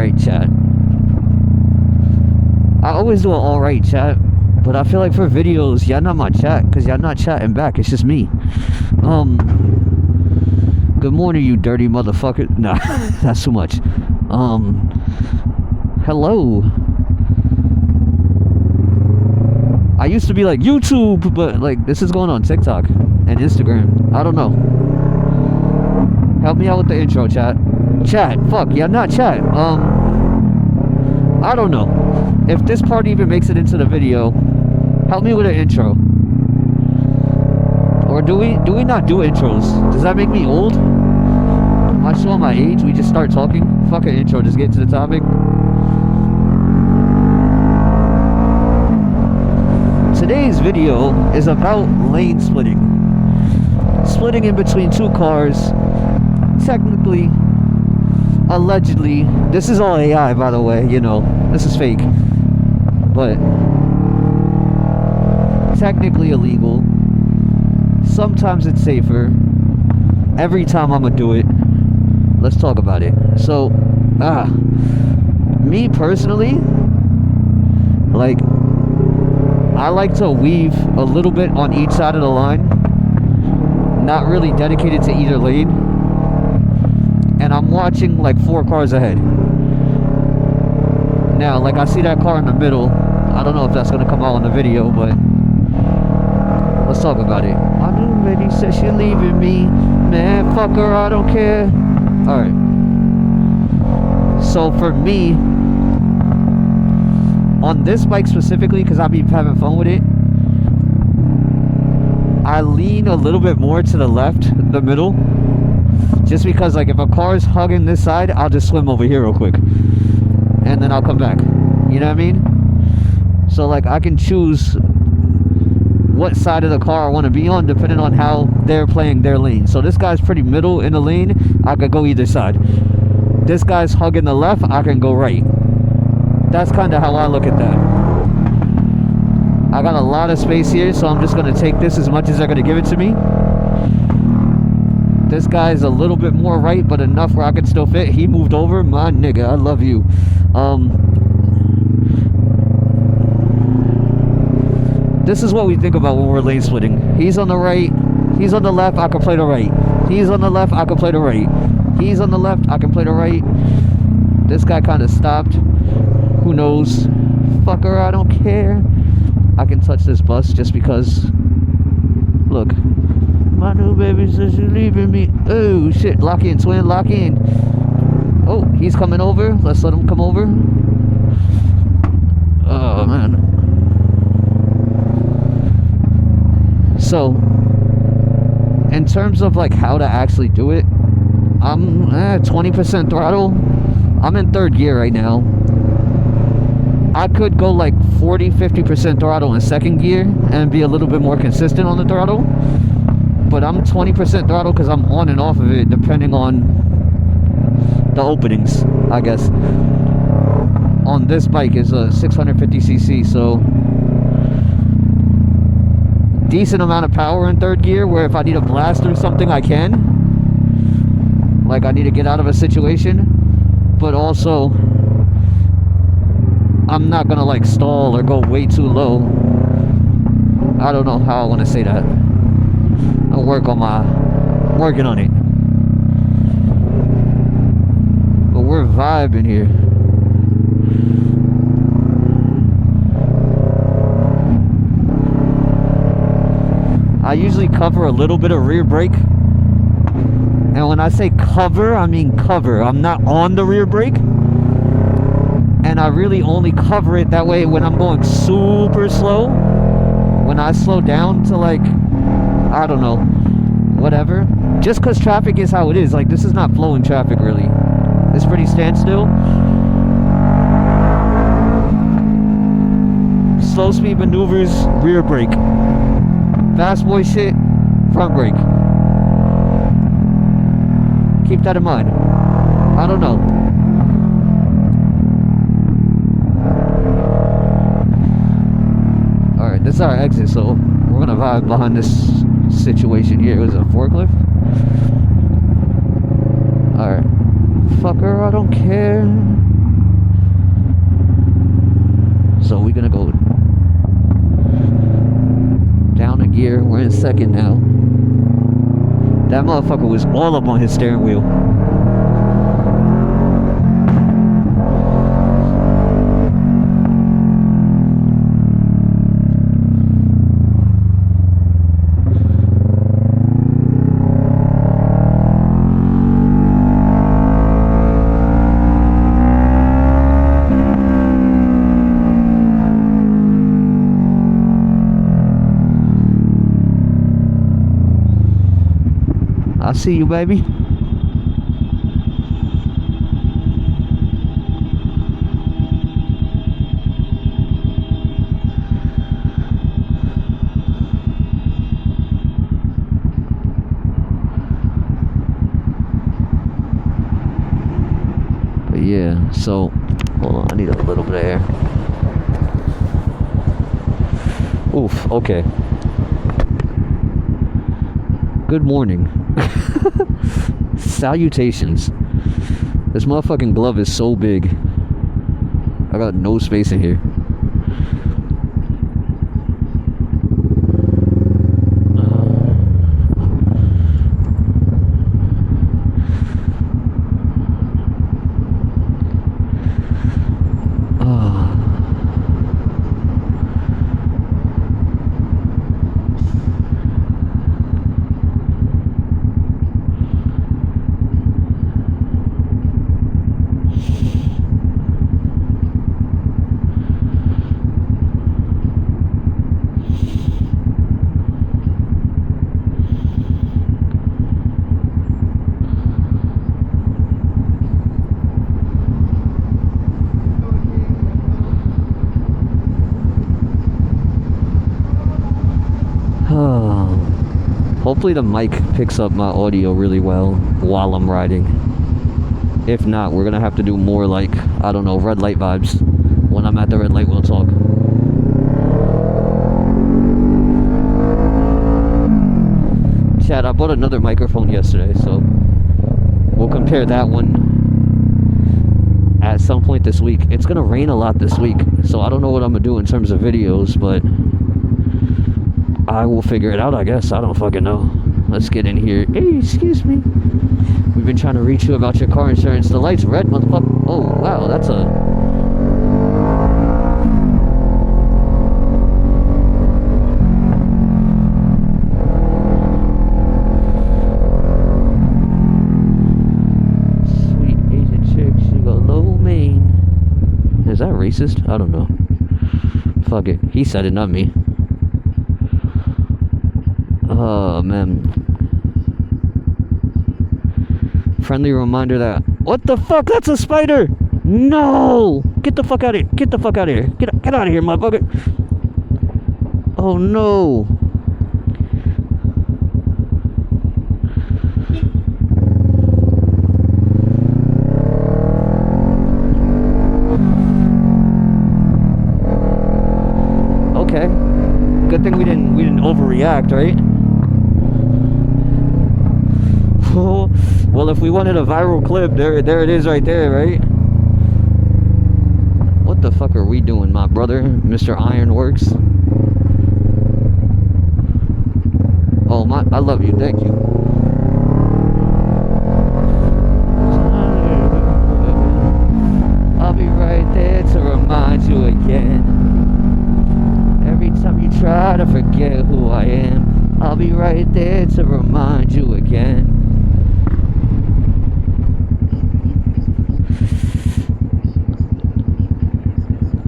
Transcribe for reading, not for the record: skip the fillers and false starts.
Alright, chat. I always do an alright, chat. But I feel like for videos, y'all not my chat, because y'all not chatting back. It's just me. Good morning, you dirty motherfucker. Nah, that's too much. Hello. I used to be like YouTube, but like this is going on TikTok and Instagram. I don't know. Help me out with the intro, chat. Chat, fuck, yeah, not chat. I don't know. If this part even makes it into the video, help me with an intro. Or do we not do intros? Does that make me old? Am I showing my age? We just start talking? Fuck an intro, just get to the topic. Today's video is about lane splitting. Splitting in between two cars. Technically, allegedly, this is all AI, by the way, you know, this is fake. But technically illegal. Sometimes it's safer. Every time I'm gonna do it. Let's talk about it. So, me personally, like, I like to weave a little bit on each side of the line. Not really dedicated to either lane. And I'm watching like 4 cars ahead. Now, like, I see that car in the middle. I don't know if that's gonna come out on the video, but let's talk about it. My new lady said she leaving me. Man, fuck her, I don't care. Alright. So for me, on this bike specifically, because I be having fun with it, I lean a little bit more to the left, the middle. Just because, like, if a car is hugging this side, I'll just swim over here real quick. And then I'll come back. You know what I mean? So, like, I can choose what side of the car I want to be on depending on how they're playing their lane. So this guy's pretty middle in the lane, I could go either side. This guy's hugging the left, I can go right. That's kind of how I look at that. I got a lot of space here, so I'm just going to take this as much as they're going to give it to me. This guy's a little bit more right, but enough where I can still fit. He moved over. My nigga, I love you. This is what we think about when we're lane splitting. He's on the right. He's on the left. I can play the right. He's on the left. I can play the right. He's on the left. I can play the right. This guy kind of stopped. Who knows? Fucker, I don't care. I can touch this bus just because. Look. My new baby says she's leaving me. Oh, shit. Lock in, twin. Lock in. Oh, he's coming over. Let's let him come over. Oh, man. So, in terms of, like, how to actually do it, I'm 20% throttle. I'm in 3rd gear right now. I could go, like, 40-50% throttle in 2nd gear and be a little bit more consistent on the throttle. But I'm 20% throttle because I'm on and off of it depending on the openings, I guess. On this bike is a 650cc, so decent amount of power in 3rd gear where if I need to blast through something I can. Like I need to get out of a situation. But also, I'm not gonna like stall or go way too low. I don't know how I want to say that. I'll working on it. But we're vibing here. I usually cover a little bit of rear brake. And when I say cover, I mean cover. I'm not on the rear brake. And I really only cover it that way when I'm going super slow. When I slow down to like, I don't know, whatever. Just because traffic is how it is. Like, this is not flowing traffic, really. It's pretty standstill. Slow speed maneuvers, rear brake. Fast boy shit, front brake. Keep that in mind. I don't know. Alright, this is our exit, so we're gonna vibe behind this situation here. Was it a forklift? Alright. Fucker, I don't care. So we're gonna go down a gear. We're in second now. That motherfucker was all up on his steering wheel. I see you, baby. But yeah, so hold on, I need a little bit of air. Oof, okay. Good morning. Salutations. This motherfucking glove is so big. I got no space in here. Hopefully the mic picks up my audio really well while I'm riding. If not, we're gonna have to do more like, I don't know, red light vibes. When I'm at the red light, we'll talk. Chad, I bought another microphone yesterday, so we'll compare that one at some point this week. It's gonna rain a lot this week, so I don't know what I'm gonna do in terms of videos, but I will figure it out, I guess. I don't fucking know. Let's get in here. Hey, excuse me. We've been trying to reach you about your car insurance. The light's red, motherfucker. Oh, wow, that's a... Sweet Asian chick, she got low mane. Is that racist? I don't know. Fuck it. He said it, not me. Oh, man. Friendly reminder that... What the fuck? That's a spider! No! Get the fuck out of here. Get the fuck out of here. Get out of here, motherfucker. Oh, no. Okay. Good thing we didn't overreact, right? Well, if we wanted a viral clip, there it is right there, right? What the fuck are we doing, my brother, Mr. Ironworks? Oh, I love you, thank you. I'll be right there to remind you again. Every time you try to forget who I am, I'll be right there to remind you again.